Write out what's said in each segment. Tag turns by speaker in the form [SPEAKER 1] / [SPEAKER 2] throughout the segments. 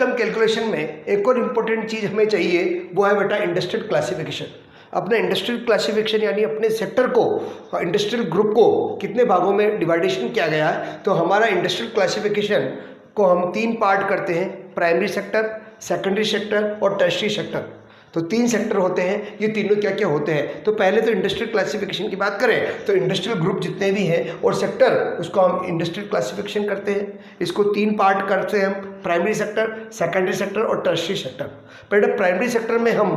[SPEAKER 1] Income calculation में एक और इम्पोर्टेंट चीज़ हमें चाहिए, वो है बेटा इंडस्ट्रियल क्लासिफिकेशन। अपने इंडस्ट्रियल क्लासिफिकेशन यानी अपने सेक्टर को, इंडस्ट्रियल ग्रुप को कितने भागों में डिवाइडेशन किया गया है। तो हमारा इंडस्ट्रियल क्लासिफिकेशन को हम 3 पार्ट करते हैं, प्राइमरी सेक्टर, सेकेंडरी सेक्टर और टर्शियरी सेक्टर। तो 3 सेक्टर होते हैं। ये तीनों क्या क्या होते हैं, तो पहले तो इंडस्ट्रियल क्लासिफिकेशन की बात करें तो इंडस्ट्रियल ग्रुप जितने भी हैं और सेक्टर, उसको हम इंडस्ट्रियल क्लासिफिकेशन करते हैं। इसको 3 पार्ट करते हैं हम, प्राइमरी सेक्टर, सेकेंडरी सेक्टर और टर्शियरी सेक्टर। बेटा प्राइमरी सेक्टर में हम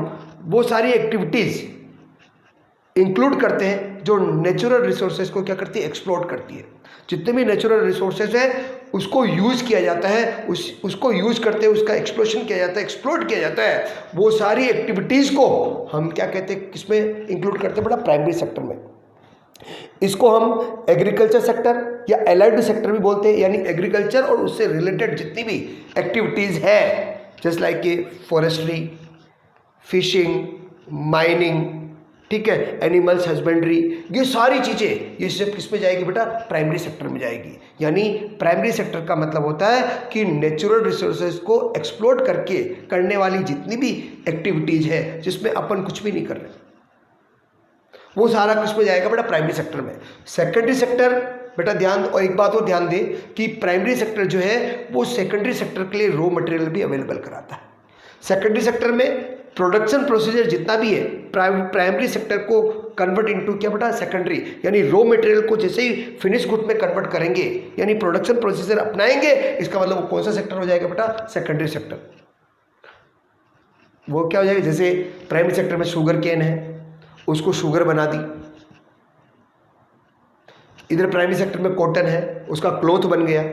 [SPEAKER 1] वो सारी एक्टिविटीज़ इंक्लूड करते हैं जो नेचुरल रिसोर्सेज को क्या करती है, एक्सप्लोर करती है। जितने भी नेचुरल रिसोर्सेज है उसको यूज़ किया जाता है, उसको यूज़ करते हैं, उसका एक्सप्लोशन किया जाता है, एक्सप्लोर किया जाता है। वो सारी एक्टिविटीज़ को हम क्या कहते हैं, किसमें इंक्लूड करते हैं बेटा, प्राइमरी सेक्टर में। इसको हम एग्रीकल्चर सेक्टर या एलाइड सेक्टर भी बोलते हैं, यानी एग्रीकल्चर और उससे रिलेटेड जितनी भी एक्टिविटीज़ है, जस्ट लाइक कि फॉरेस्ट्री, फिशिंग, माइनिंग, ठीक है, एनिमल्स हस्बेंड्री, ये सारी चीज़ें ये सब किस में जाएगी बेटा, प्राइमरी सेक्टर में जाएगी। यानी प्राइमरी सेक्टर का मतलब होता है कि नेचुरल रिसोर्सेज को एक्सप्लोर करके करने वाली जितनी भी एक्टिविटीज़ है जिसमें अपन कुछ भी नहीं कर रहे, वो सारा किस में जाएगा बेटा, प्राइमरी सेक्टर में। सेकेंडरी सेक्टर बेटा ध्यान, और एक बात और ध्यान दे कि प्राइमरी सेक्टर जो है वो सेकेंडरी सेक्टर के लिए रॉ मटेरियल भी अवेलेबल कराता है। सेकेंडरी सेक्टर में प्रोडक्शन प्रोसीजर जितना भी है प्राइमरी सेक्टर को कन्वर्ट इनटू क्या बेटा, सेकेंडरी, यानी रॉ मटेरियल को जैसे ही फिनिश गुड में कन्वर्ट करेंगे यानी प्रोडक्शन प्रोसीजर अपनाएंगे, इसका मतलब वो कौन सा सेक्टर हो जाएगा बेटा, सेकेंडरी सेक्टर। वो क्या हो जाएगा, जैसे प्राइमरी सेक्टर में शुगर केन है, उसको शुगर बना दी। इधर प्राइमरी सेक्टर में कॉटन है, उसका क्लॉथ बन गया।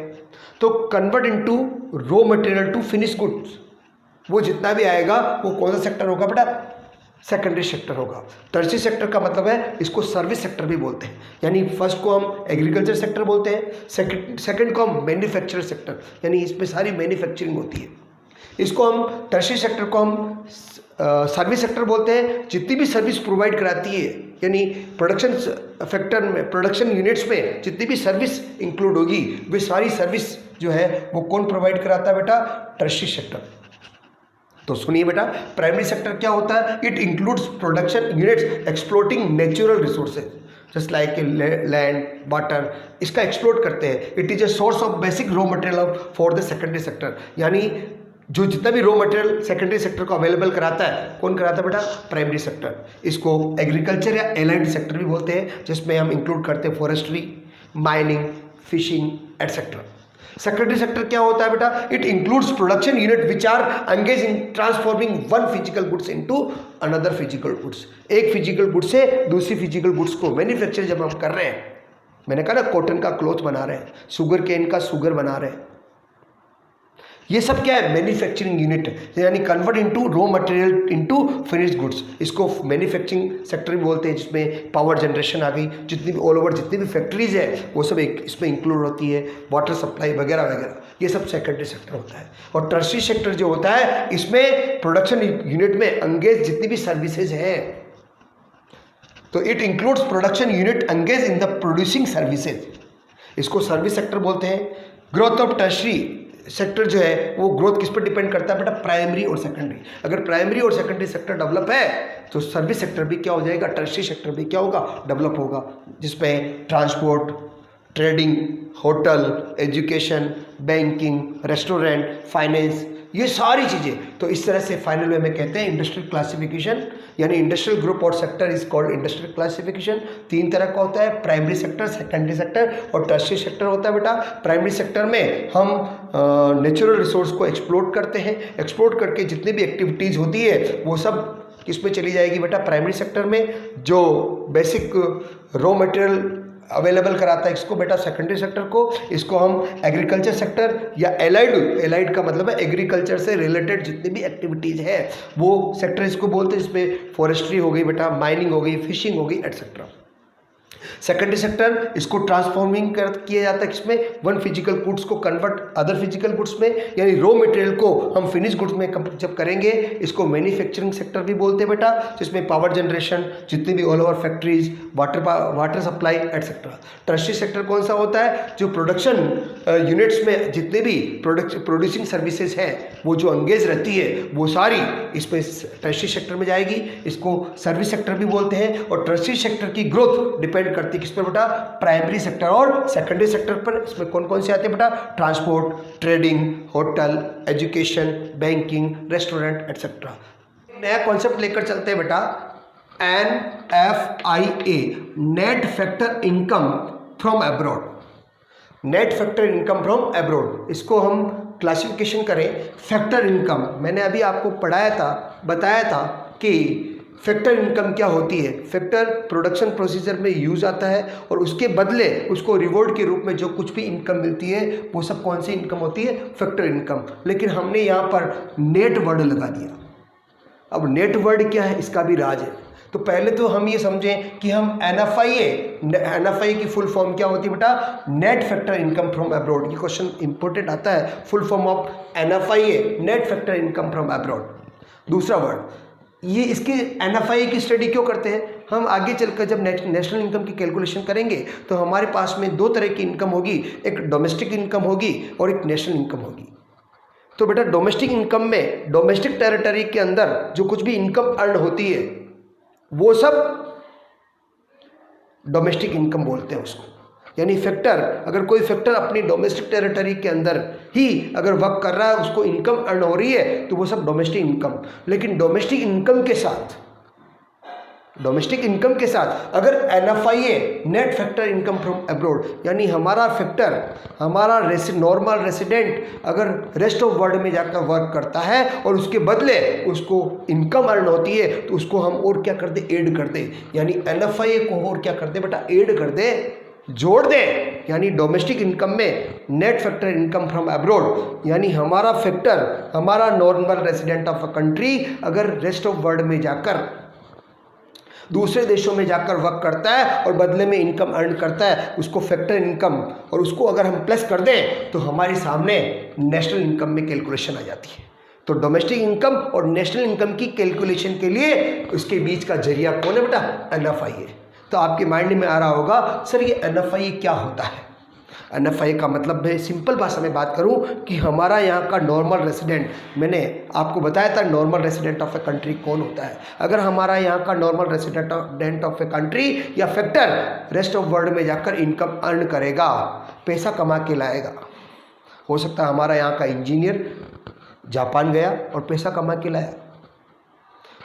[SPEAKER 1] तो convert into raw material to finish goods, वो जितना भी आएगा वो कौन सा सेक्टर होगा बेटा, सेकेंडरी सेक्टर होगा। टर्शियरी सेक्टर का मतलब है, इसको सर्विस सेक्टर भी बोलते हैं। यानी फर्स्ट को हम एग्रीकल्चर सेक्टर बोलते हैं, सेकंड को हम मैन्युफैक्चर सेक्टर, यानी इसमें सारी मैन्युफैक्चरिंग होती है। इसको हम टर्शियरी सेक्टर को हम सर्विस सेक्टर बोलते हैं, जितनी भी सर्विस प्रोवाइड कराती है, यानी प्रोडक्शन फैक्टर में, प्रोडक्शन यूनिट्स में जितनी भी सर्विस इंक्लूड होगी, वे सारी सर्विस जो है वो कौन प्रोवाइड कराता है बेटा, टर्शियरी सेक्टर। तो सुनिए बेटा, प्राइमरी सेक्टर क्या होता है, it includes production units exploiting natural resources just like land, water, इसका एक्सप्लोर करते हैं। It is a source of basic raw material for the secondary sector, यानी जो जितना भी रॉ मटेरियल सेकेंडरी सेक्टर को अवेलेबल कराता है, कौन कराता है बेटा, प्राइमरी सेक्टर। इसको एग्रीकल्चर या एलाइड सेक्टर भी बोलते हैं, जिसमें हम इंक्लूड करते हैं forestry, mining, fishing etcetera. Secondary sector क्या होता है बेटा, it includes production unit which are engage in transforming one physical goods into another physical goods. एक फिजिकल गुड्स से दूसरी फिजिकल गुड्स को मैन्युफैक्चर जब हम कर रहे हैं, मैंने कहा ना कॉटन का क्लॉथ बना रहे हैं, शुगर केन का शुगर बना रहे हैं, ये सब क्या है, मैन्युफैक्चरिंग यूनिट, यानी convert into raw material into finished goods. इसको मैन्युफैक्चरिंग सेक्टर भी बोलते हैं, जिसमें पावर जनरेशन आ गई, जितनी भी ऑल ओवर जितनी भी फैक्ट्रीज है वो सब एक इसमें इंक्लूड होती है, वाटर सप्लाई वगैरह वगैरह, ये सब सेकेंडरी सेक्टर होता है। और टर्शियरी सेक्टर जो होता है, इसमें प्रोडक्शन यूनिट में एंगेज जितनी भी सर्विसेज हैं, तो it includes production unit engage in the producing services, इसको सर्विस सेक्टर बोलते हैं। ग्रोथ ऑफ टर्शियरी सेक्टर जो है वो ग्रोथ किस पर डिपेंड करता है बेटा, प्राइमरी और सेकेंडरी। अगर प्राइमरी और सेकेंडरी सेक्टर डेवलप है तो सर्विस सेक्टर भी क्या हो जाएगा, टर्शियरी सेक्टर भी क्या होगा, डेवलप होगा, जिसमें transport, trading, hotel, education, banking, restaurant, finance, ये सारी चीज़ें। तो इस तरह से फाइनल वे में कहते हैं इंडस्ट्रियल क्लासिफिकेशन, यानी इंडस्ट्रियल ग्रुप और sector is called industrial classification. 3 तरह का होता है, प्राइमरी सेक्टर, सेकेंडरी सेक्टर और टर्शियरी सेक्टर होता है बेटा। प्राइमरी सेक्टर में हम नेचुरल रिसोर्स को एक्सप्लोर करते हैं, एक्सप्लोर करके जितनी भी एक्टिविटीज़ होती है वो सब किस में चली जाएगी बेटा, प्राइमरी सेक्टर में। जो बेसिक रॉ मटेरियल अवेलेबल कराता है इसको बेटा, सेकेंडरी सेक्टर को। इसको हम एग्रीकल्चर सेक्टर या एलाइड का मतलब है एग्रीकल्चर से रिलेटेड जितनी भी एक्टिविटीज़ है वो सेक्टर इसको बोलते हैं, जिसमें फॉरेस्ट्री हो गई बेटा, माइनिंग हो गई, फिशिंग हो गई एटसेट्रा। सेकेंडरी सेक्टर इसको ट्रांसफॉर्मिंग किया जाता है किसमें, वन फिजिकल गुड्स को कन्वर्ट अदर फिजिकल गुड्स में, यानी रॉ मटेरियल को हम फिनिश गुड्स में जब करेंगे इसको मैन्युफैक्चरिंग सेक्टर भी बोलते हैं बेटा, जिसमें पावर जनरेशन, जितनी भी all over factories, water supply etcetera. Tertiary sector कौन सा होता है, जो प्रोडक्शन यूनिट्स में जितने भी प्रोड्यूसिंग सर्विसेज हैं वो जो एंगेज रहती है वो सारी इसमें टर्शियरी सेक्टर में जाएगी, इसको सर्विस सेक्टर भी बोलते हैं। और टर्शियरी सेक्टर की ग्रोथ डिपेंड करती है किस पर बेटा, प्राइमरी सेक्टर और सेकेंडरी सेक्टर पर। इसमें कौन कौन से आते हैं बेटा, transport, trading, hotel, education, banking, restaurant etcetera. नया कॉन्सेप्ट लेकर चलते हैं बेटा, NFIA, net factor income from abroad. Net factor income from abroad, इसको हम क्लासिफिकेशन करें फैक्टर इनकम। मैंने अभी आपको बताया था कि फैक्टर इनकम क्या होती है। फैक्टर प्रोडक्शन प्रोसीजर में यूज आता है और उसके बदले उसको रिवॉर्ड के रूप में जो कुछ भी इनकम मिलती है वो सब कौन सी इनकम होती है, फैक्टर इनकम। लेकिन हमने यहाँ पर नेट वर्ड लगा दिया। अब नेट वर्ड क्या है, इसका भी राज है। तो पहले तो हम ये समझें कि हम NFIA की फुल फॉर्म क्या होती है बेटा, net factor income from abroad. ये क्वेश्चन इंपॉर्टेंट आता है, full form of NFIA, net factor income from abroad. दूसरा वर्ड, ये इसकी NFIA की स्टडी क्यों करते हैं, हम आगे चलकर जब नेशनल इनकम की कैलकुलेशन करेंगे तो हमारे पास में दो तरह की इनकम होगी, एक डोमेस्टिक इनकम होगी और एक नेशनल इनकम होगी। तो बेटा डोमेस्टिक इनकम में डोमेस्टिक टेरिटरी के अंदर जो कुछ भी इनकम अर्न होती है वो सब डोमेस्टिक इनकम बोलते हैं उसको। यानी फैक्टर, अगर कोई फैक्टर अपनी डोमेस्टिक टेरिटरी के अंदर ही अगर वर्क कर रहा है, उसको इनकम अर्न हो रही है तो वो सब डोमेस्टिक इनकम। लेकिन डोमेस्टिक इनकम के साथ अगर NFIA, net factor income from abroad, यानी हमारा फैक्टर, हमारा नॉर्मल रेसिडेंट अगर रेस्ट ऑफ वर्ल्ड में जाकर वर्क करता है और उसके बदले उसको इनकम अर्न होती है तो उसको हम और क्या कर दे, ऐड कर दे। यानी NFIA को और क्या कर दे बेटा, ऐड कर दे, जोड़ दे। यानी डोमेस्टिक इनकम में net factor income from abroad, यानी हमारा फैक्टर, हमारा normal resident of a country अगर रेस्ट ऑफ वर्ल्ड में जाकर दूसरे देशों में जाकर वर्क करता है और बदले में इनकम अर्न करता है, उसको फैक्टर इनकम, और उसको अगर हम प्लस कर दें तो हमारे सामने नेशनल इनकम में कैलकुलेशन आ जाती है। तो डोमेस्टिक इनकम और नेशनल इनकम की कैलकुलेशन के लिए उसके बीच का जरिया कौन है बेटा, NFIA। तो आपके माइंड में आ रहा होगा सर ये NFIA क्या होता है। NFIA का मतलब मैं सिंपल भाषा में बात करूं कि हमारा यहाँ का नॉर्मल रेसिडेंट, मैंने आपको बताया था normal resident of a country कौन होता है। अगर हमारा यहाँ का normal resident of a country या फैक्टर रेस्ट ऑफ वर्ल्ड में जाकर इनकम अर्न करेगा, पैसा कमा के लाएगा, हो सकता है हमारा यहाँ का इंजीनियर जापान गया और पैसा कमा के लाया,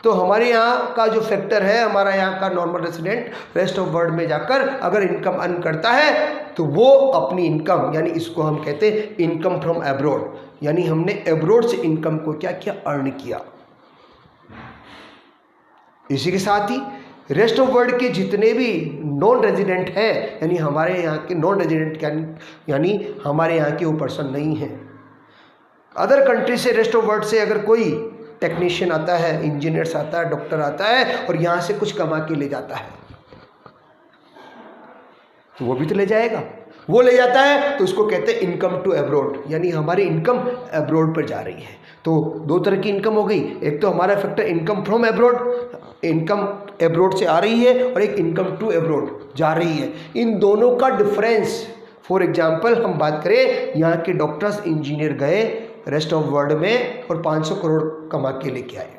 [SPEAKER 1] तो हमारे यहाँ का जो फैक्टर है, हमारा यहाँ का normal resident rest of world में जाकर अगर इनकम अर्न करता है तो वो अपनी इनकम, यानी इसको हम कहते हैं इनकम फ्रॉम अब्रॉड, यानी हमने अब्रॉड से इनकम को क्या किया, अर्न किया। इसी के साथ ही रेस्ट ऑफ वर्ल्ड के जितने भी नॉन रेजिडेंट हैं, यानी हमारे यहाँ के नॉन रेजिडेंट यानी हमारे यहाँ के वो पर्सन नहीं हैं, अदर कंट्री से रेस्ट ऑफ वर्ल्ड से अगर कोई टेक्नीशियन आता है, इंजीनियर्स आता है, डॉक्टर आता है और यहाँ से कुछ कमा के ले जाता है तो वो भी तो ले जाएगा, वो ले जाता है तो उसको कहते हैं इनकम टू अब्रॉड, यानी हमारी इनकम अब्रॉड पर जा रही है। तो दो तरह की इनकम हो गई, एक तो हमारा factor income from abroad, income abroad से आ रही है, और एक इनकम टू अब्रॉड जा रही है। इन दोनों का डिफरेंस, फॉर एग्जाम्पल हम बात करें, यहाँ के डॉक्टर्स इंजीनियर गए रेस्ट ऑफ वर्ल्ड में और 500 करोड़ कमा के लेके आए,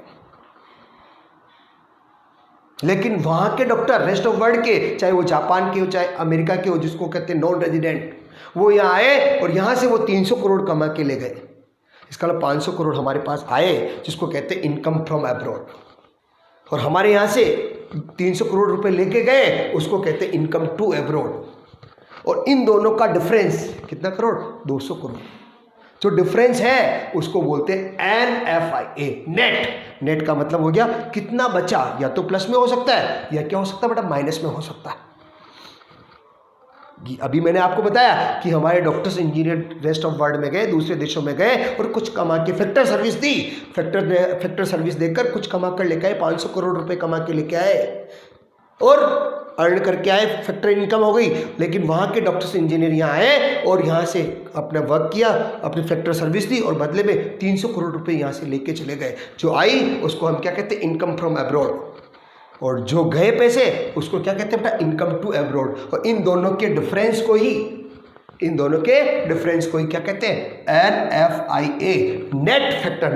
[SPEAKER 1] लेकिन वहाँ के डॉक्टर रेस्ट ऑफ वर्ल्ड के, चाहे वो जापान के हो चाहे अमेरिका के हो, जिसको कहते हैं नॉन रेजिडेंट, वो यहाँ आए और यहाँ से वो 300 करोड़ कमा के ले गए। इसका मतलब 500 करोड़ हमारे पास आए, जिसको कहते हैं इनकम फ्रॉम अब्रॉड, और हमारे यहाँ से 300 करोड़ रुपए लेके गए, उसको कहते हैं इनकम टू अब्रॉड। और इन दोनों का डिफरेंस कितना करोड़, 200 करोड़। जो डिफरेंस है उसको बोलते हैं NFIA, नेट। नेट का मतलब हो गया कितना बचा, या तो प्लस में हो सकता है या क्या हो सकता है बेटा, माइनस में हो सकता है। अभी मैंने आपको बताया कि हमारे doctors engineer rest of world में गए, दूसरे देशों में गए और कुछ कमा के फैक्टर सर्विस दी, फैक्टर सर्विस देकर कुछ कमा कर लेके आए, 500 करोड़ रुपए कमा के लेके आए, और अर्न करके आए, फैक्टर इनकम हो गई, लेकिन वहाँ के डॉक्टर्स इंजीनियर यहाँ आए और यहाँ से अपना वर्क किया, अपनी फैक्टर सर्विस दी और बदले में 300 करोड़ रुपए यहाँ से लेके चले गए। जो आई उसको हम क्या कहते हैं, इनकम फ्रॉम अब्रॉड, और जो गए पैसे उसको क्या कहते हैं बेटा, इनकम टू अब्रॉड। और इन दोनों के डिफरेंस को ही क्या कहते हैं, NFIA, नेट फैक्टर।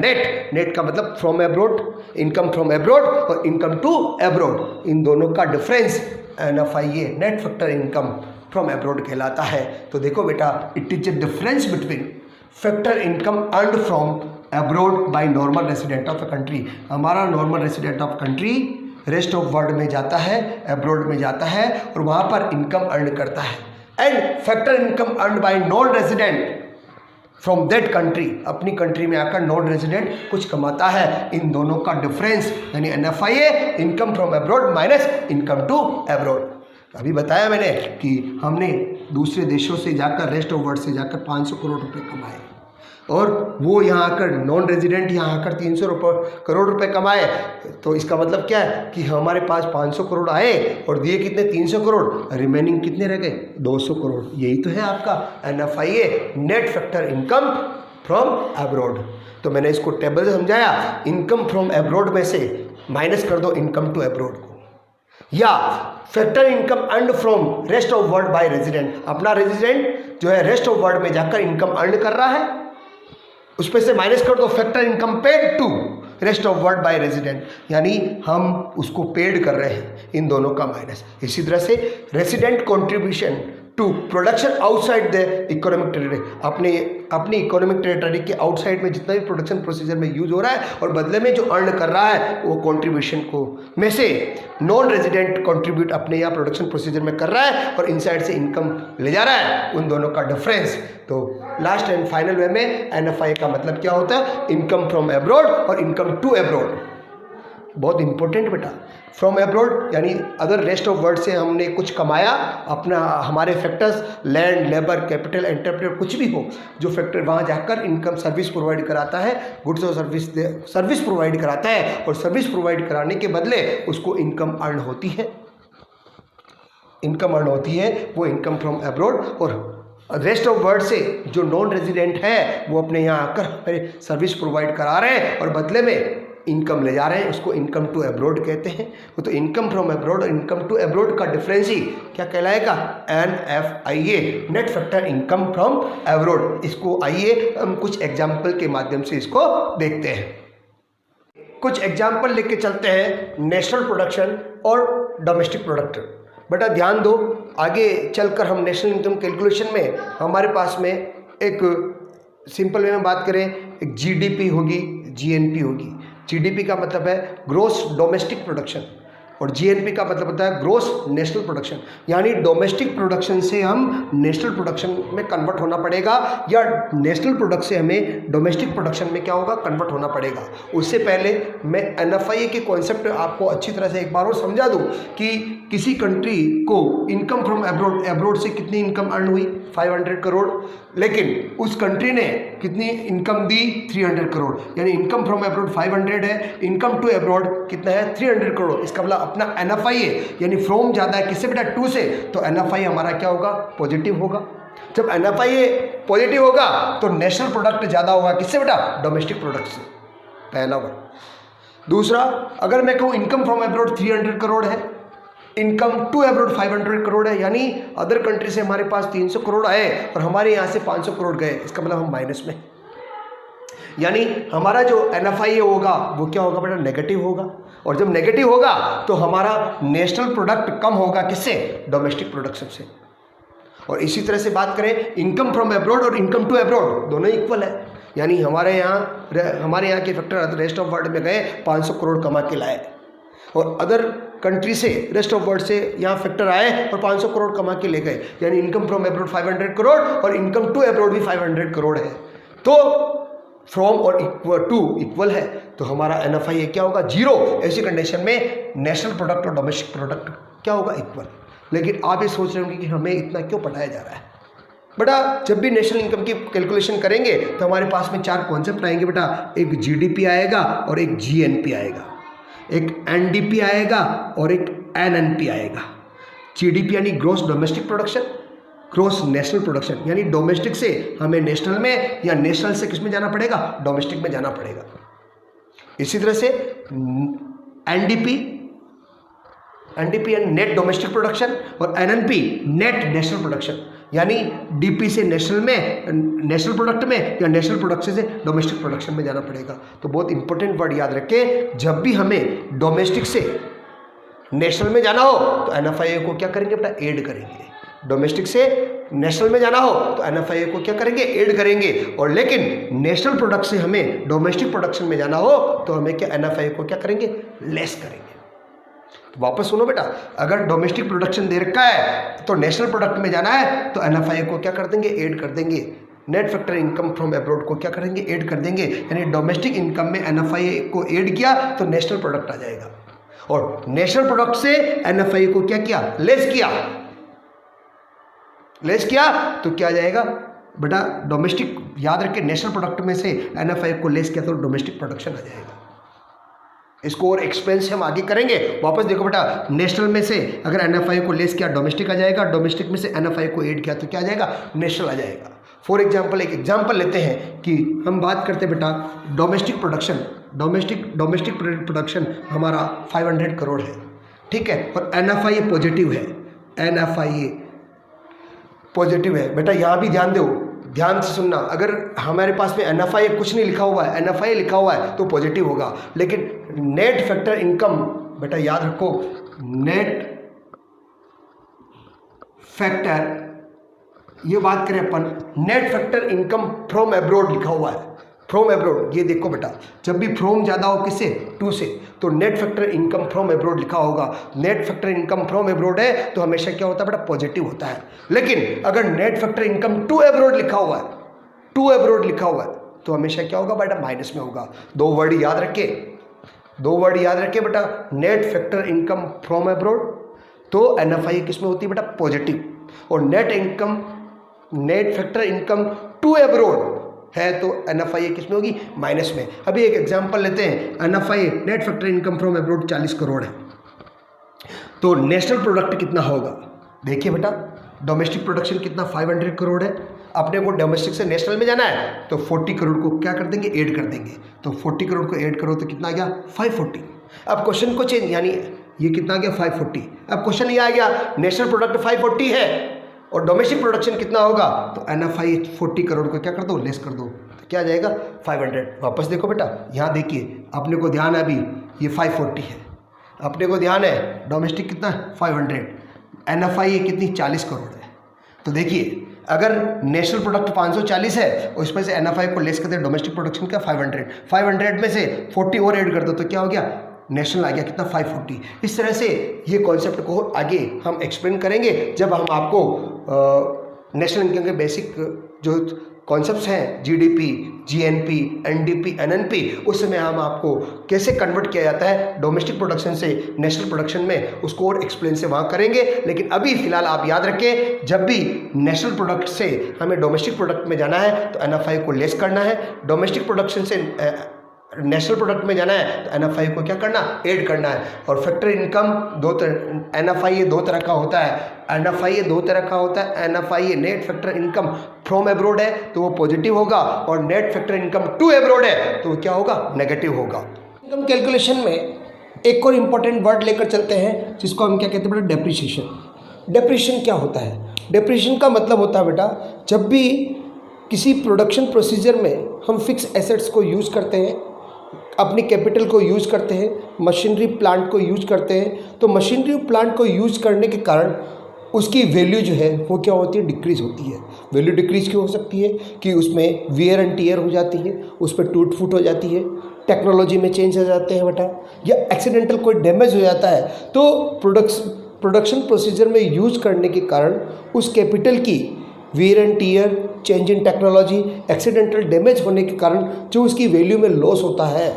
[SPEAKER 1] नेट का मतलब from abroad, income from abroad और इनकम टू अब्रॉड, इन दोनों का difference NFIA, net factor income from abroad कहलाता है। तो देखो बेटा, it is a difference between factor income earned from abroad by normal resident of a country. हमारा normal resident of country rest of world में जाता है, अब्रॉड में जाता है और वहाँ पर इनकम अर्न करता है, and factor income earn by non resident from that country, अपनी कंट्री में आकर नॉन रेजिडेंट कुछ कमाता है। इन दोनों का डिफरेंस यानी NFIA, income from abroad minus income to abroad. अभी बताया मैंने कि हमने दूसरे देशों से जाकर, रेस्ट ऑफ वर्ल्ड से जाकर 500 करोड़ रुपए कमाए और वो यहाँ आकर नॉन रेजिडेंट यहाँ आकर 300 करोड़ रुपए कमाए। तो इसका मतलब क्या है कि हमारे पास 500 करोड़ आए और दिए कितने, 300 करोड़, रिमेनिंग कितने रह गए, 200 करोड़। यही तो है आपका NFIA, net factor income from abroad. तो मैंने इसको टेबल से समझाया, इनकम फ्रॉम अब्रॉड में से माइनस कर दो इनकम टू अब्रॉड को, या factor income earn from rest of world by resident, अपना रेजिडेंट जो है रेस्ट ऑफ वर्ल्ड में जाकर इनकम अर्न कर रहा है, उस पे से माइनस कर दो factor income paid to rest of world by resident, यानी हम उसको पेड कर रहे हैं, इन दोनों का माइनस। इसी तरह से resident contribution to production outside the economic territory, अपनी इकोनॉमिक टेरिटरी के आउटसाइड में जितना भी प्रोडक्शन प्रोसीजर में यूज हो रहा है और बदले में जो अर्न कर रहा है वो कंट्रीब्यूशन को में से नॉन रेजिडेंट कंट्रीब्यूट अपने यहाँ प्रोडक्शन प्रोसीजर में कर रहा है और इनसाइड से इनकम ले जा रहा है, उन दोनों का डिफरेंस। तो लास्ट एंड फाइनल वे में NFI का मतलब क्या होता है, इनकम फ्रॉम अब्रॉड और इनकम टू अब्रॉड। बहुत इंपॉर्टेंट बेटा, फ्रॉम अब्रॉड यानी अदर रेस्ट ऑफ वर्ल्ड से हमने कुछ कमाया, अपना हमारे factors land, labour, capital, entrepreneur कुछ भी हो, जो फैक्टर वहाँ जाकर इनकम सर्विस प्रोवाइड कराता है, गुड्स और सर्विस प्रोवाइड कराता है और सर्विस प्रोवाइड कराने के बदले उसको इनकम अर्न होती है, वो इनकम फ्रॉम अब्रॉड। और रेस्ट ऑफ वर्ल्ड से जो नॉन रेजिडेंट है वो अपने यहाँ आकर सर्विस प्रोवाइड करा रहे हैं और बदले में इनकम ले जा रहे हैं, उसको इनकम टू अब्रॉड कहते हैं। वो तो इनकम फ्रॉम अब्रॉड और इनकम टू अब्रॉड का डिफरेंस ही क्या कहलाएगा, NFIA, net factor income from abroad. इसको आइए हम कुछ एग्जाम्पल के माध्यम से इसको देखते हैं। कुछ एग्जाम्पल लेके चलते हैं, नेशनल प्रोडक्शन और डोमेस्टिक प्रोडक्ट। बेटा ध्यान दो, आगे चलकर हम नेशनल इनकम कैलकुलेशन में हमारे पास में एक सिंपल वे में बात करें, एक GDP होगी, GNP होगी। GDP का मतलब है ग्रोस डोमेस्टिक प्रोडक्शन और GNP का मतलब होता है ग्रोस नेशनल प्रोडक्शन, यानी डोमेस्टिक प्रोडक्शन से हम नेशनल प्रोडक्शन में कन्वर्ट होना पड़ेगा या नेशनल प्रोडक्ट से हमें डोमेस्टिक प्रोडक्शन में क्या होगा, कन्वर्ट होना पड़ेगा। उससे पहले मैं NFIA के कॉन्सेप्ट आपको अच्छी तरह से एक बार और समझा दूं कि किसी कंट्री को इनकम फ्रॉम अब्रॉड से कितनी इनकम अर्न हुई, 500 करोड़, लेकिन उस कंट्री ने कितनी इनकम दी, 300 करोड़, यानी इनकम फ्रॉम अब्रॉड 500 है, इनकम टू अब्रॉड कितना है, 300 करोड़। इसका मतलब अपना NFIA यानी फ्रॉम ज़्यादा है किससे बेटा, 2 से, तो NFI हमारा क्या होगा, पॉजिटिव होगा। जब NFIA पॉजिटिव होगा तो नेशनल प्रोडक्ट ज़्यादा होगा किससे बेटा, डोमेस्टिक प्रोडक्ट से, पहला वर्ड। दूसरा, अगर मैं कहूँ इनकम फ्रॉम अब्रॉड 300 करोड़ है, इनकम टू अब्रॉड 500 करोड़ है, यानी अदर कंट्री से हमारे पास 300 करोड़ आए और हमारे यहाँ से 500 करोड़ गए, इसका मतलब हम माइनस में, यानी हमारा जो NFIA होगा वो क्या होगा बेटा, नेगेटिव होगा। और जब नेगेटिव होगा तो हमारा नेशनल प्रोडक्ट कम होगा किससे, डोमेस्टिक प्रोडक्शन से। और इसी तरह से बात करें, इनकम फ्रॉम अब्रॉड और इनकम टू अब्रॉड दोनों इक्वल है, यानी हमारे यहाँ के फैक्टर रेस्ट ऑफ वर्ल्ड में गए 500 करोड़ कमा के लाए और अदर कंट्री से रेस्ट ऑफ वर्ल्ड से यहाँ फैक्टर आए और 500 करोड़ कमा के ले गए, यानी इनकम फ्रॉम अब्रॉड 500 करोड़ और इनकम टू अब्रॉड भी 500 करोड़ है। तो फ्रॉम और टू इक्वल है, तो हमारा NFIA क्या होगा, 0। ऐसी कंडीशन में नेशनल प्रोडक्ट और डोमेस्टिक प्रोडक्ट क्या होगा, इक्वल। लेकिन आप ये सोच रहे होंगे कि हमें इतना क्यों पढ़ाया जा रहा है बेटा। जब भी नेशनल इनकम की कैलकुलेशन करेंगे तो हमारे पास में 4 कॉन्सेप्ट आएंगे बेटा, एक GDP आएगा और एक GNP आएगा, एक NDP आएगा और एक NNP आएगा। जीडीपी यानी gross domestic production, gross national production यानी डोमेस्टिक से हमें नेशनल में या नेशनल से किस में जाना पड़ेगा, डोमेस्टिक में जाना पड़ेगा। इसी तरह से एनडीपी यानी नेट डोमेस्टिक प्रोडक्शन और एनएनपी नेट नेशनल प्रोडक्शन यानी डीपी से नेशनल में, नेशनल प्रोडक्ट में या नेशनल प्रोडक्शन से डोमेस्टिक प्रोडक्शन में जाना पड़ेगा। तो बहुत इंपॉर्टेंट वर्ड याद रखें, जब भी हमें डोमेस्टिक से नेशनल में जाना हो तो एनएफआईए को क्या करेंगे बेटा, ऐड करेंगे। डोमेस्टिक से नेशनल में जाना हो तो एनएफआईए को क्या करेंगे, ऐड करेंगे। और लेकिन नेशनल प्रोडक्ट से हमें डोमेस्टिक प्रोडक्शन में जाना हो तो हमें क्या, एनएफआईए को क्या करेंगे, लेस करेंगे। तो वापस सुनो बेटा, अगर डोमेस्टिक प्रोडक्शन दे रखा है तो नेशनल प्रोडक्ट में जाना है तो एनएफआईए को क्या कर देंगे, ऐड कर देंगे। Net factor income from abroad को क्या करेंगे, ऐड कर देंगे। यानी डोमेस्टिक इनकम में एनएफआईए को ऐड किया तो नेशनल प्रोडक्ट आ जाएगा, और नेशनल प्रोडक्ट से एनएफआईए को क्या किया, लेस किया। लेस किया तो क्या आ जाएगा बेटा, डोमेस्टिक, याद रखें नेशनल प्रोडक्ट में से एनएफआईए को लेस किया तो डोमेस्टिक प्रोडक्शन आ जाएगा। इसको और एक्सपेंस हम आगे करेंगे। वापस देखो बेटा, नेशनल में से अगर एनएफआईए को लेस किया डोमेस्टिक आ जाएगा, डोमेस्टिक में से एनएफआईए को ऐड किया तो क्या आ जाएगा, नेशनल आ जाएगा। फॉर एग्जांपल, एक एग्जांपल लेते हैं कि हम बात करते हैं बेटा डोमेस्टिक प्रोडक्शन, डोमेस्टिक प्रोडक्शन हमारा 500 करोड़ है, ठीक है, और एनएफआईए पॉजिटिव है, एनएफआईए पॉजिटिव है। बेटा यहाँ भी ध्यान दो, ध्यान से सुनना, अगर हमारे पास में एनएफआईए कुछ नहीं लिखा हुआ है, एनएफआईए लिखा हुआ है तो पॉजिटिव होगा। लेकिन नेट फैक्टर इनकम, बेटा याद रखो, नेट फैक्टर, ये बात करें अपन, net factor income from abroad लिखा हुआ है, फ्रॉम अब्रॉड। ये देखो बेटा, जब भी फ्रॉम ज़्यादा हो किससे, टू से, तो net factor income from abroad लिखा होगा। Net factor income from abroad है तो हमेशा क्या होता है बेटा, पॉजिटिव होता है। लेकिन अगर net factor income to abroad लिखा हुआ है, टू अब्रॉड लिखा हुआ है तो हमेशा क्या होगा बेटा, माइनस में होगा। दो वर्ड याद रखे, दो वर्ड याद रखे बेटा, net factor income from abroad तो एनएफआईए किस में होती है बेटा, पॉजिटिव, और net factor income to abroad है तो एनएफआईए किस में होगी, माइनस में। अभी एक एग्जांपल लेते हैं, NFIA net factor income from abroad 40 crore है तो नेशनल प्रोडक्ट कितना होगा। देखिए बेटा, डोमेस्टिक प्रोडक्शन कितना, 500 करोड़ है, अपने को डोमेस्टिक से नेशनल में जाना है तो 40 करोड़ को क्या कर देंगे, ऐड कर देंगे। तो 40 करोड़ को ऐड करो तो कितना आ गया, 540। अब क्वेश्चन को चेंज, यानी ये कितना आ गया, 540। अब क्वेश्चन ये आ गया, नेशनल प्रोडक्ट 540 है और डोमेस्टिक प्रोडक्शन कितना होगा, तो एनएफआईए 40 करोड़ को क्या कर दो, लेस कर दो, तो क्या आ जाएगा, 500। वापस देखो बेटा, यहाँ देखिए, अपने को ध्यान है अभी ये 540 है, अपने को ध्यान है डोमेस्टिक कितना है, 500, एनएफआईए कितनी, 40 करोड़ है। तो देखिए, अगर नेशनल प्रोडक्ट 540 है और इसमें से एनएफआईए को लेस करते हैं, डोमेस्टिक प्रोडक्शन का 500 में से 40 और ऐड कर दो तो क्या हो गया, नेशनल आ गया कितना, 540। इस तरह से ये कॉन्सेप्ट को आगे हम एक्सप्लेन करेंगे जब हम आपको नेशनल इनकम के बेसिक जो कॉन्सेप्ट्स हैं, जीडीपी, जीएनपी, एनडीपी, एनएनपी, उस समय हम आपको कैसे कन्वर्ट किया जाता है डोमेस्टिक प्रोडक्शन से नेशनल प्रोडक्शन में, उसको और एक्सप्लेन से वहाँ करेंगे। लेकिन अभी फिलहाल आप याद रखें, जब भी नेशनल प्रोडक्ट से हमें डोमेस्टिक प्रोडक्ट में जाना है तो एनएफआईए को लेस करना है, डोमेस्टिक प्रोडक्शन से नेशनल प्रोडक्ट में जाना है तो एनएफआईए को क्या करना, ऐड करना है। और फैक्टर इनकम दो तरह, एनएफआईए दो तरह का होता है, एनएफआईए दो तरह का होता है। NFIA net factor income from abroad है तो वो पॉजिटिव होगा, और net factor income to abroad है तो क्या होगा, नेगेटिव होगा। इनकम कैलकुलेशन में एक और इम्पॉर्टेंट वर्ड लेकर चलते हैं जिसको हम क्या कहते हैं बेटा, डेप्रिसिएशन। डेप्रिसिएशन क्या होता है, डेप्रिसिएशन का मतलब होता है बेटा, जब भी किसी प्रोडक्शन प्रोसीजर में हम फिक्स एसेट्स को यूज़ करते हैं, अपनी कैपिटल को यूज़ करते हैं, मशीनरी प्लांट को यूज़ करते हैं, तो मशीनरी प्लांट को यूज़ करने के कारण उसकी वैल्यू जो है वो क्या होती है, डिक्रीज़ होती है। वैल्यू डिक्रीज़ क्यों हो सकती है कि उसमें वियर एंड टियर हो जाती है, उस पर टूट फूट हो जाती है, टेक्नोलॉजी में चेंज हो जाते हैं बेटा, या एक्सीडेंटल कोई डैमेज हो जाता है। तो प्रोडक्शन प्रोसीजर में यूज़ करने के कारण उस कैपिटल की wear and tear, change in technology, accidental damage होने के कारण जो उसकी वैल्यू में लॉस होता है,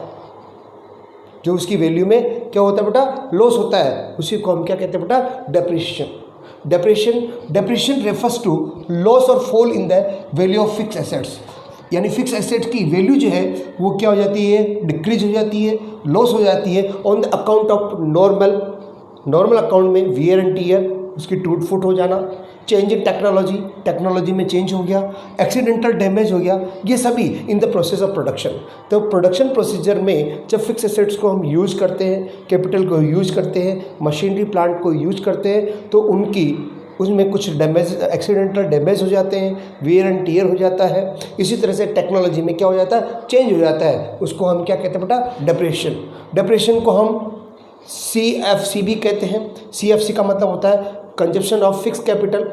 [SPEAKER 1] जो उसकी वैल्यू में क्या होता है बेटा, लॉस होता है, उसी को हम क्या कहते हैं बेटा, depreciation. Depreciation refers to loss और fall in the value of fix assets, यानी फिक्स एसेट की वैल्यू जो है वो क्या हो जाती है, डिक्रीज हो जाती है, लॉस हो जाती है on the account of normal account में वियर एंड टियर, उसकी टूट फूट हो जाना, चेंज इन टेक्नोलॉजी, टेक्नोलॉजी में चेंज हो गया, एक्सीडेंटल डैमेज हो गया, ये सभी इन द प्रोसेस ऑफ प्रोडक्शन। तो प्रोडक्शन प्रोसीजर में जब फिक्स एसेट्स को हम यूज़ करते हैं, कैपिटल को यूज़ करते हैं, मशीनरी प्लांट को यूज़ करते हैं, तो उसमें कुछ डैमेज, एक्सीडेंटल डैमेज हो जाते हैं, वियर एंड टीयर हो जाता है। इसी तरह से टेक्नोलॉजी में क्या हो जाता है, चेंज हो जाता है, उसको हम क्या कहते हैं बेटा, डेप्रिसिएशन। डेप्रिसिएशन को हम CFC भी कहते हैं। CFC का मतलब होता है consumption of fix capital,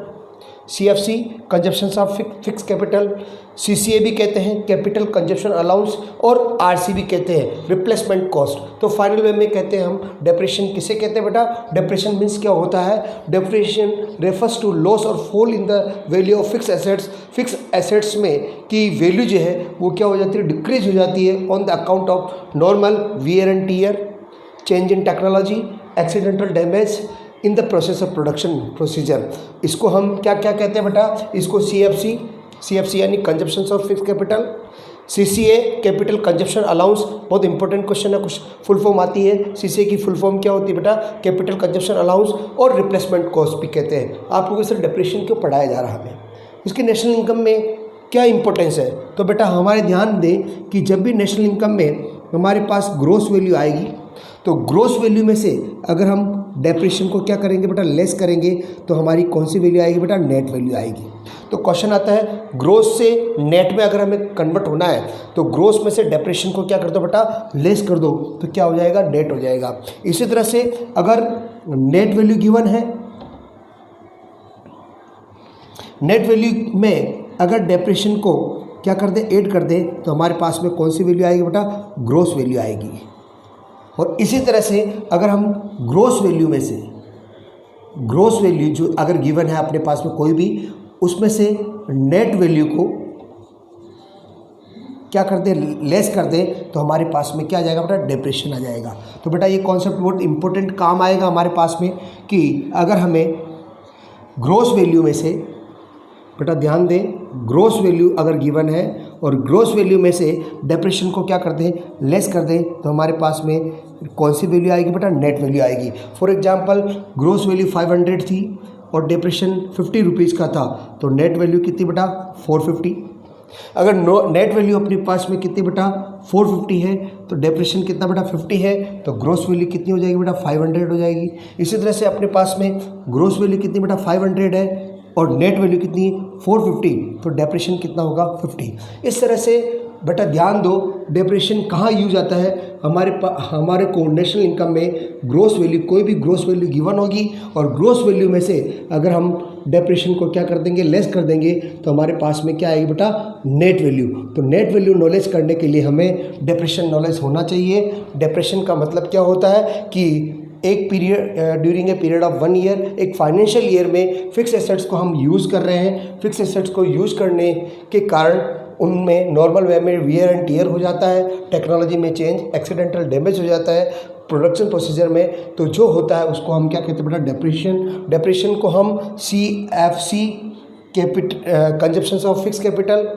[SPEAKER 1] CFC consumption of fix capital, CCA भी कहते हैं कैपिटल कंजप्शन अलाउंस, और RC भी कहते हैं रिप्लेसमेंट कॉस्ट। तो फाइनल वे में कहते हैं हम डेप्रिसिएशन किसे कहते हैं बेटा, डेप्रिसिएशन मीन्स क्या होता है, डेप्रिसिएशन रेफर्स टू लॉस और fall in the value of fix assets. Fix assets में की वैल्यू जो है वो क्या हो जाती है, डिक्रीज हो जाती है on the account of normal wear and tear, change in technology, accidental damage in the process of production procedure. इसको हम क्या क्या कहते हैं बेटा, इसको CFC यानी consumption of fix capital, CCA capital consumption allowance. बहुत इंपॉर्टेंट क्वेश्चन है, कुछ फुल फॉर्म आती है। CCA की फुल फॉर्म क्या होती है बेटा, कैपिटल कंजप्शन अलाउंस, और रिप्लेसमेंट कॉस्ट भी कहते हैं। आप लोगों से डेप्रिसिएशन क्यों पढ़ाया जा रहा है, उसकी नेशनल इनकम में क्या इंपॉर्टेंस है। तो बेटा हमारे ध्यान दें कि जब भी नेशनल इनकम में हमारे पास ग्रोस वैल्यू आएगी, तो ग्रोस वैल्यू में से अगर हम डेप्रिसिएशन को क्या करेंगे बेटा, लेस करेंगे, तो हमारी कौन सी वैल्यू आएगी बेटा, नेट वैल्यू आएगी। तो क्वेश्चन आता है ग्रोस से नेट में अगर हमें कन्वर्ट होना है, तो ग्रोस में से डेप्रिसिएशन को क्या कर दो बेटा, लेस कर दो, तो क्या हो जाएगा, नेट हो जाएगा। इसी तरह से अगर नेट वैल्यू गिवन है, नेट वैल्यू में अगर डेप्रिसिएशन को क्या कर दे, ऐड कर दे, तो हमारे पास में कौन सी वैल्यू आएगी बेटा, ग्रोस वैल्यू आएगी। और इसी तरह से अगर हम ग्रोस वैल्यू में से, ग्रोस वैल्यू जो अगर गिवन है अपने पास में कोई भी, उसमें से नेट वैल्यू को क्या कर दे, लेस कर दे, तो हमारे पास में क्या आ जाएगा बेटा, डेप्रिसिएशन आ जाएगा। तो बेटा ये कॉन्सेप्ट बहुत इंपॉर्टेंट काम आएगा हमारे पास में, कि अगर हमें ग्रोस वैल्यू में से, बेटा ध्यान दें, ग्रोस वैल्यू अगर गिवन है और ग्रोस वैल्यू में से डेप्रिसिएशन को क्या कर दें, लेस कर दें, तो हमारे पास में कौन सी वैल्यू आएगी बेटा, नेट वैल्यू आएगी। फॉर एग्जांपल ग्रोस वैल्यू 500 थी और डेप्रिसिएशन 50 रुपीज़ का था, तो नेट वैल्यू कितनी बेटा, 450। अगर नेट वैल्यू अपने पास में कितनी बेटा, 450 है, तो डेप्रिसिएशन कितना बेटा, 50 है, तो ग्रोस वैल्यू कितनी हो जाएगी बेटा, 500 हो जाएगी। इसी तरह से अपने पास में ग्रोस वैल्यू कितनी बेटा, 500 है, और नेट वैल्यू कितनी, 450, तो डेप्रिसिएशन कितना होगा, 50। इस तरह से बेटा ध्यान दो, डेप्रिसिएशन कहाँ यूज आता है, हमारे को नेशनल इनकम में ग्रोस वैल्यू, कोई भी ग्रोस वैल्यू गिवन होगी और ग्रोस वैल्यू में से अगर हम डेप्रिसिएशन को क्या कर देंगे, लेस कर देंगे, तो हमारे पास में क्या आएगी बेटा, नेट वैल्यू। तो नेट वैल्यू नॉलेज करने के लिए हमें डेप्रिसिएशन नॉलेज होना चाहिए। डेप्रिसिएशन का मतलब क्या होता है कि एक period, during a period of 1 year, एक फाइनेंशियल ईयर में फिक्स एसेट्स को हम यूज़ कर रहे हैं। फिक्स एसेट्स को यूज़ करने के कारण उनमें नॉर्मल वे में वियर एंड टीयर हो जाता है, टेक्नोलॉजी में चेंज, एक्सीडेंटल डैमेज हो जाता है प्रोडक्शन प्रोसीजर में, तो जो होता है उसको हम क्या कहते हैं बेटा, डेप्रिसिएशन। डेप्रिसिएशन को हम CFC consumption of fix capital,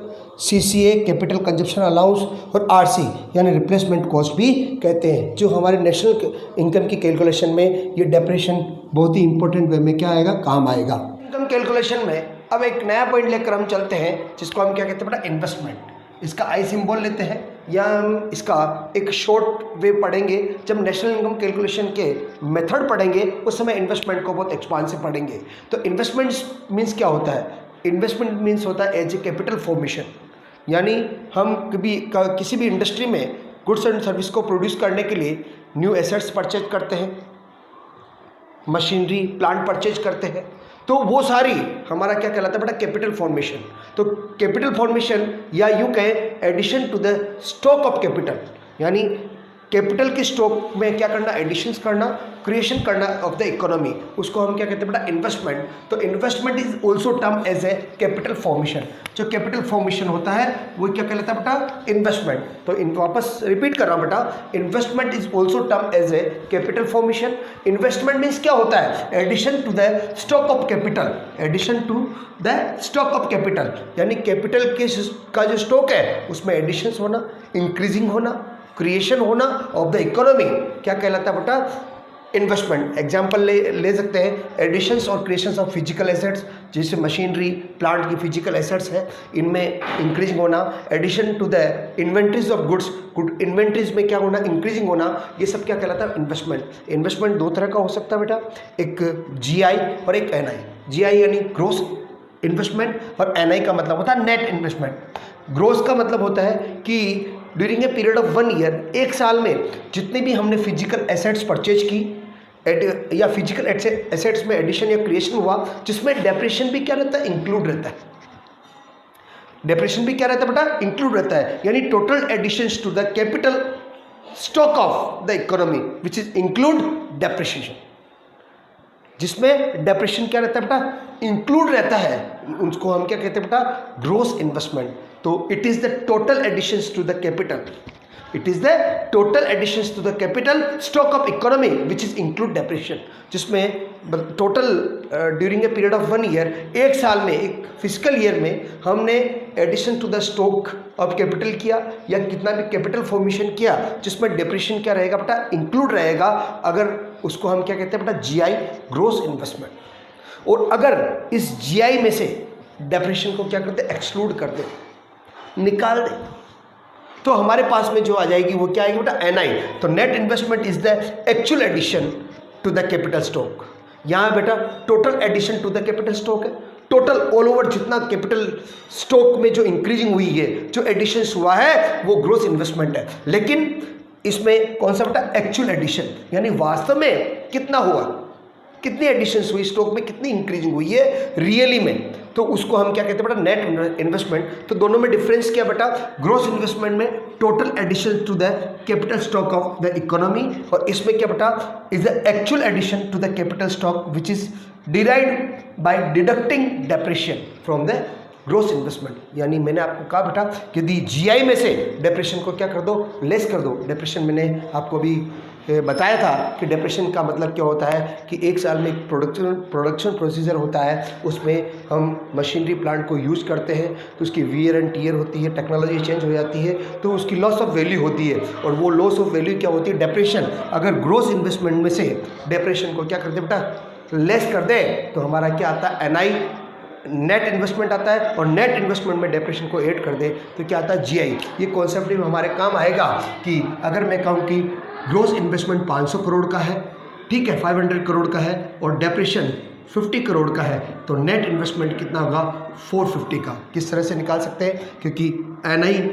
[SPEAKER 1] CCA capital consumption allowance, और RC यानी रिप्लेसमेंट कॉस्ट भी कहते हैं। जो हमारे नेशनल इनकम की कैलकुलेशन में ये डेप्रिसिएशन बहुत ही इंपॉर्टेंट वे में क्या आएगा, काम आएगा। इनकम कैलकुलेशन में अब एक नया पॉइंट लेकर हम चलते हैं, जिसको हम क्या कहते हैं बेटा, इन्वेस्टमेंट। इसका आई सिंबल लेते हैं, या हम इसका एक शॉर्ट वे पढ़ेंगे। जब नेशनल इनकम कैलकुलेशन के मेथड पढ़ेंगे उस समय इन्वेस्टमेंट को बहुत एक्सपांसिव पढ़ेंगे। तो इन्वेस्टमेंट मीन्स क्या होता है, इन्वेस्टमेंट मीन्स होता है एज ए कैपिटल फॉर्मेशन, यानी हम किसी भी इंडस्ट्री में गुड्स एंड सर्विस को प्रोड्यूस करने के लिए न्यू एसेट्स परचेज करते हैं, मशीनरी प्लांट परचेज करते हैं, तो वो सारी हमारा क्या कहलाता है बेटा, कैपिटल फॉर्मेशन। तो कैपिटल फॉर्मेशन, या यूँ कहें addition to the stock of capital, यानी कैपिटल के स्टॉक में क्या करना, एडिशंस करना, क्रिएशन करना ऑफ द इकोनॉमी, उसको हम क्या कहते हैं बेटा, इन्वेस्टमेंट। तो investment is also term as a capital formation. जो कैपिटल फॉर्मेशन होता है वो क्या कहलाता है बेटा, इन्वेस्टमेंट। तो वापस रिपीट कर रहा हूँ बेटा, investment is also term as a capital formation. Investment means क्या होता है, addition to the stock of capital, addition to the stock of capital, यानी कैपिटल का जो स्टॉक है उसमें एडिशंस होना, इंक्रीजिंग होना, क्रिएशन होना ऑफ द इकोनॉमी, क्या कहलाता है बेटा, इन्वेस्टमेंट एग्जाम्पल ले सकते हैं एडिशंस और क्रिएशंस ऑफ फिजिकल एसेट्स, जैसे मशीनरी प्लांट की फिजिकल एसेट्स है, इनमें इंक्रीजिंग होना, addition to the inventories of goods, good inventories में क्या होना, इंक्रीजिंग होना, ये सब क्या कहलाता है इन्वेस्टमेंट। इन्वेस्टमेंट दो तरह का हो सकता है बेटा, एक जीआई और एक एनआई। जीआई यानी ग्रोस इन्वेस्टमेंट और एनआई का मतलब होता है नेट इन्वेस्टमेंट। ग्रोस का मतलब होता है कि during a period of 1 year, एक साल में जितने भी हमने फिजिकल एसेट्स परचेज की या फिजिकल एसेट्स में एडिशन या क्रिएशन हुआ, जिसमें डेप्रिशन भी क्या रहता है, इंक्लूड रहता है। डेप्रिशन भी क्या रहता है बेटा, इंक्लूड रहता है, यानी total additions to the capital stock of the economy which is include depreciation, जिसमें डेप्रिशन क्या रहता है बेटा, इंक्लूड रहता है, उसको हम क्या कहते हैं बेटा, ग्रोस इन्वेस्टमेंट। तो it is the total additions to the capital, it is the total additions to the capital stock of economy which is include depreciation, जिसमें total during a period of 1 year, एक साल में, एक physical year में हमने addition to the stock of capital किया या कितना भी कैपिटल फॉर्मेशन किया, जिसमें डेप्रिसिएशन क्या रहेगा बेटा, इंक्लूड रहेगा। अगर उसको हम क्या कहते हैं बेटा, जीआई, ग्रोस इन्वेस्टमेंट। और अगर इस जीआई में से डेप्रिसिएशन को क्या करते हैं, एक्सक्लूड कर दे, निकाल दे, तो हमारे पास में जो आ जाएगी वो क्या आएगी बेटा, एनआई। तो net investment is the actual addition to the capital stock. यहाँ बेटा total addition to the capital stock है, टोटल ऑल ओवर जितना कैपिटल स्टॉक में जो इंक्रीजिंग हुई है, जो एडिशंस हुआ है, वो ग्रोस इन्वेस्टमेंट है। लेकिन इसमें कौन सा बेटा, एक्चुअल एडिशन, यानी वास्तव में कितना हुआ, कितनी एडिशंस हुई स्टॉक में, कितनी इंक्रीजिंग हुई है रियली में, तो उसको हम क्या कहते हैं बेटा, नेट इन्वेस्टमेंट। तो दोनों में डिफरेंस क्या बेटा, ग्रोस इन्वेस्टमेंट में total addition to the capital stock of the economy, और इसमें क्या बेटा, is the actual addition to the capital stock which is derived by deducting depreciation from the gross investment. यानी मैंने आपको कहा बेटा कि यदि जीआई में से डेप्रिसिएशन को क्या कर दो, लेस कर दो। डेप्रिसिएशन मैंने आपको भी बताया था कि डेप्रिसिएशन का मतलब क्या होता है कि एक साल में एक प्रोडक्शन प्रोसीजर होता है, उसमें हम मशीनरी प्लांट को यूज़ करते हैं, तो उसकी वियर एंड टीयर होती है, टेक्नोलॉजी चेंज हो जाती है, तो उसकी लॉस ऑफ वैल्यू होती है, और वो लॉस ऑफ वैल्यू क्या होती है, डेप्रिसिएशन। अगर ग्रोस इन्वेस्टमेंट में से डेप्रिसिएशन को क्या कर दे बेटा, लेस कर दे, तो हमारा क्या आता है, एनआई, नेट इन्वेस्टमेंट आता है, और नेट इन्वेस्टमेंट में डेप्रिसिएशन को ऐड कर दे तो क्या आता है, जीआई। ये कॉन्सेप्ट भी हमारे काम आएगा कि अगर मैं कहूँ कि ग्रोस इन्वेस्टमेंट 500 करोड़ का है, ठीक है, 500 करोड़ का है, और डेप्रिसिएशन 50 करोड़ का है, तो नेट इन्वेस्टमेंट कितना होगा, 450 का। किस तरह से निकाल सकते हैं, क्योंकि एनआई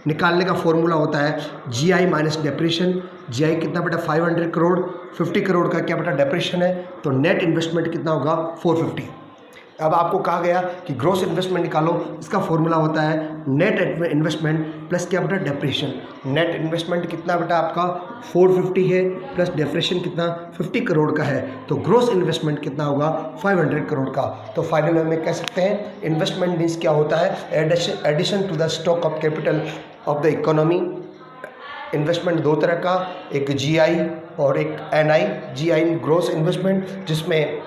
[SPEAKER 1] निकालने का फॉर्मूला होता है जीआई माइनस डेप्रिसिएशन। जीआई कितना बेटा, 500 करोड़, 50 करोड़ का क्या बेटा डेप्रिसिएशन है, तो नेट इन्वेस्टमेंट कितना होगा, 450। अब आपको कहा गया कि ग्रोस इन्वेस्टमेंट निकालो, इसका फॉर्मूला होता है नेट इन्वेस्टमेंट प्लस क्या बेटा, डेप्रिसिएशन। नेट इन्वेस्टमेंट कितना बेटा आपका 450 है, प्लस डेप्रिसिएशन कितना 50 करोड़ का है, तो ग्रोस इन्वेस्टमेंट कितना होगा, 500 करोड़ का। तो फाइनल में कह सकते हैं इन्वेस्टमेंट मीन्स क्या होता है, addition to the stock of capital of the economy. Investment दो तरह का, एक जीआई और एक एनआई। जीआई ग्रोस इन्वेस्टमेंट, जिसमें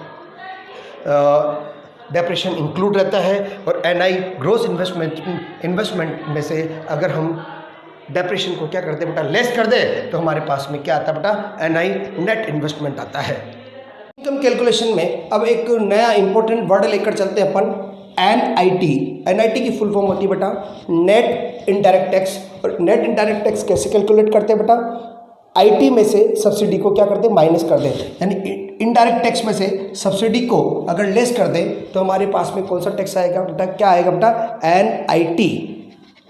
[SPEAKER 1] डेप्रिसिएशन इंक्लूड रहता है, और एनआई ग्रोस इन्वेस्टमेंट में से अगर हम डेप्रिसिएशन को क्या करते हैं बेटा, लेस कर दे, तो हमारे पास में क्या आता है बेटा, एनआई, नेट इन्वेस्टमेंट आता है। इनकम कैलकुलेशन में अब एक नया इंपॉर्टेंट वर्ड लेकर चलते हैं अपन, एनआईटी। एनआईटी की फुल फॉर्म होती है बेटा नेट इनडायरेक्ट टैक्स। और नेट इनडायरेक्ट टैक्स कैसे कैलकुलेट करते हैं बेटा, आईटी में से सब्सिडी को क्या करते हैं, माइनस कर दें, यानी इनडायरेक्ट टैक्स में से सब्सिडी को अगर लेस कर दें तो हमारे पास में कौन सा टैक्स आएगा बेटा, क्या आएगा बेटा, NIT.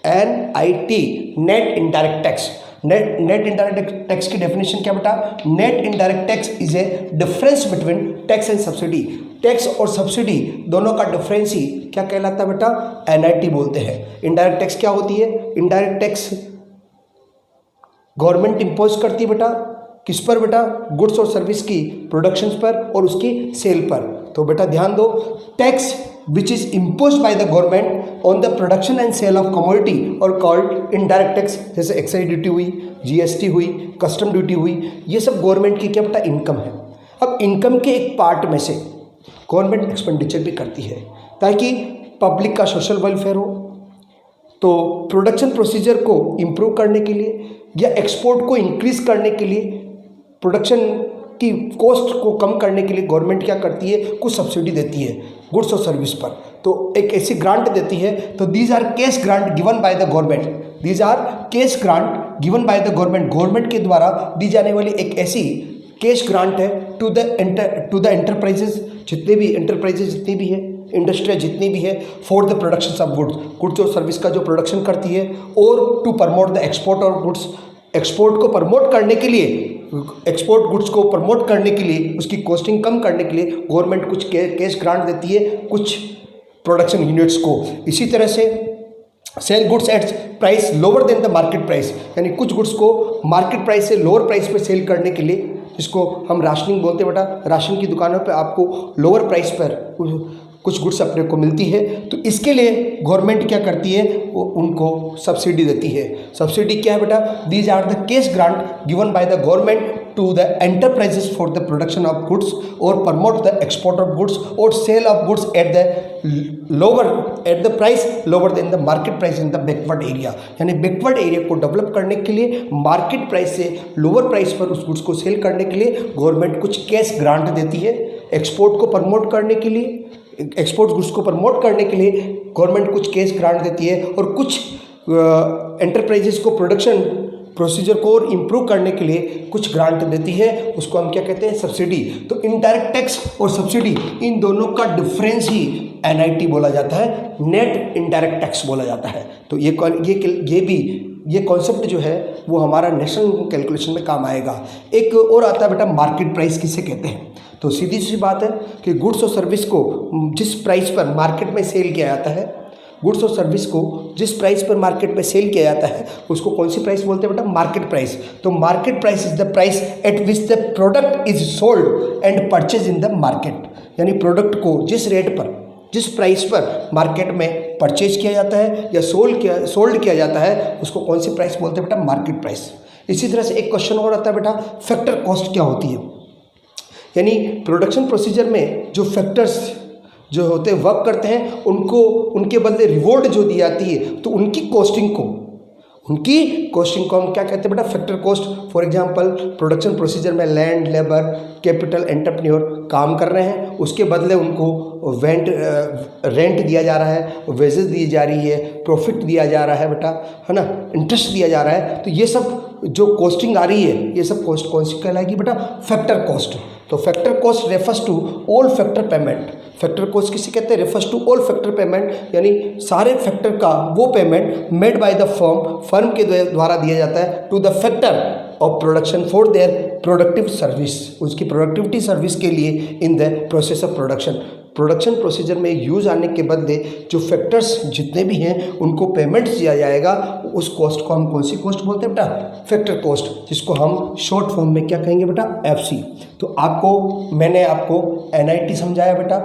[SPEAKER 1] NIT net indirect tax. Net indirect tax की डेफिनेशन क्या बेटा, net indirect tax is a difference between tax and subsidy. Tax और सब्सिडी दोनों का डिफरेंस ही क्या कहलाता है बेटा, एनआईटी बोलते हैं। इनडायरेक्ट टैक्स क्या होती है, इनडायरेक्ट टैक्स गवर्नमेंट इम्पोज करती है बेटा, किस पर बेटा, गुड्स और सर्विस की प्रोडक्शंस पर और उसकी सेल पर। तो बेटा ध्यान दो, tax which is imposed by the government on the production and sale of commodity और कॉल्ड इनडायरेक्ट टैक्स। जैसे एक्साइज ड्यूटी हुई, जीएसटी हुई, कस्टम ड्यूटी हुई, ये सब गवर्नमेंट की क्या बेटा इनकम है। अब इनकम के एक पार्ट में से गवर्नमेंट एक्सपेंडिचर भी करती है ताकि पब्लिक का सोशल वेलफेयर हो। तो प्रोडक्शन प्रोसीजर को इम्प्रूव करने के लिए या एक्सपोर्ट को इंक्रीज करने के लिए, प्रोडक्शन कि कॉस्ट को कम करने के लिए गवर्नमेंट क्या करती है, कुछ सब्सिडी देती है गुड्स और सर्विस पर। तो एक ऐसी ग्रांट देती है, तो these are cash grant given by the government, these are cash grant given by the government, government के द्वारा दी जाने वाली एक ऐसी कैश ग्रांट है टू द एंटरप्राइजेज, जितने भी एंटरप्राइजेज जितनी भी है, इंडस्ट्रिया जितनी भी है, for the production of goods और सर्विस का जो प्रोडक्शन करती है, और to promote the export of goods, export को प्रमोट करने के लिए, एक्सपोर्ट गुड्स को प्रमोट करने के लिए, उसकी कॉस्टिंग कम करने के लिए गवर्नमेंट कुछ कैश ग्रांट देती है कुछ प्रोडक्शन यूनिट्स को। इसी तरह से sell goods at price lower than the market price, यानी कुछ गुड्स को मार्केट प्राइस से लोअर प्राइस पे सेल करने के लिए, जिसको हम राशनिंग बोलते हैं बेटा, राशन की दुकानों पे आपको लोअर प्राइस पर कुछ गुड्स अपने को मिलती है, तो इसके लिए गवर्नमेंट क्या करती है, वो उनको सब्सिडी देती है। सब्सिडी क्या है बेटा, these are the cash grant given by the government to the enterprises for the production of goods और promote the export of goods और sale of goods at the price lower than the market price in the backward area, यानी backward area को develop करने के लिए market price से lower price पर उस गुड्स को सेल करने के लिए गवर्नमेंट कुछ कैश ग्रांट देती है। एक्सपोर्ट को प्रमोट करने के लिए, एक्सपोर्ट गुड्स को प्रमोट करने के लिए गवर्नमेंट कुछ कैश ग्रांट देती है, और कुछ एंटरप्राइजेस को प्रोडक्शन प्रोसीजर को और इम्प्रूव करने के लिए कुछ ग्रांट देती है, उसको हम क्या कहते हैं, सब्सिडी। तो इनडायरेक्ट टैक्स और सब्सिडी इन दोनों का डिफरेंस ही NIT बोला जाता है, नेट इनडायरेक्ट टैक्स बोला जाता है। तो ये कॉन्सेप्ट जो है वो हमारा नेशनल कैलकुलेशन में काम आएगा। एक और आता है बेटा मार्केट प्राइस किसे कहते हैं। तो सीधी सी बात है कि गुड्स और सर्विस को जिस प्राइस पर मार्केट में सेल किया जाता है, गुड्स और सर्विस को जिस प्राइस पर मार्केट में सेल किया जाता है उसको कौन सी प्राइस बोलते हैं बेटा, मार्केट प्राइस। तो market price is the price at which the product is sold and purchase in the market, यानी प्रोडक्ट को जिस रेट पर, जिस प्राइस पर मार्केट में परचेज किया जाता है या सोल्ड किया जाता है, उसको कौन सी प्राइस बोलते हैं बेटा, मार्केट प्राइस। इसी तरह से एक क्वेश्चन और आता है बेटा, फैक्टर कॉस्ट क्या होती है, यानी प्रोडक्शन प्रोसीजर में जो फैक्टर्स जो होते हैं वर्क करते हैं, उनको उनके बदले रिवॉर्ड जो दी जाती है, तो उनकी कॉस्टिंग को हम क्या कहते हैं बेटा, factor cost. For example production procedure में लैंड, लेबर, कैपिटल, एंटरप्रेन्योर काम कर रहे हैं, उसके बदले उनको रेंट दिया जा रहा है, वेजेस दी जा रही है, प्रॉफिट दिया जा रहा है बेटा, है ना, इंटरेस्ट दिया जा रहा है। तो ये सब जो कॉस्टिंग आ रही है, ये सब कॉस्ट कौन सी कहलाएगी बेटा, फैक्टर कॉस्ट। तो factor cost refers to all factor payment, factor cost किसे कहते हैं, refers to all factor payment, यानी सारे फैक्टर का वो payment made by the firm के द्वारा दिया जाता है to the factor of production for their productive service, उसकी प्रोडक्टिविटी सर्विस के लिए in the process of production. Production procedure में यूज आने के बदले जो फैक्टर्स जितने भी हैं उनको पेमेंट्स दिया जाएगा, उस कॉस्ट को हम कौन सी कॉस्ट बोलते हैं बेटा, फैक्टर कॉस्ट, जिसको हम शॉर्ट फॉर्म में क्या कहेंगे बेटा, FC। तो मैंने आपको NIT समझाया बेटा,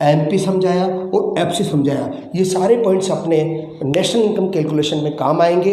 [SPEAKER 1] MP समझाया और FC समझाया, ये सारे पॉइंट्स अपने नेशनल इनकम कैलकुलेशन में काम आएंगे।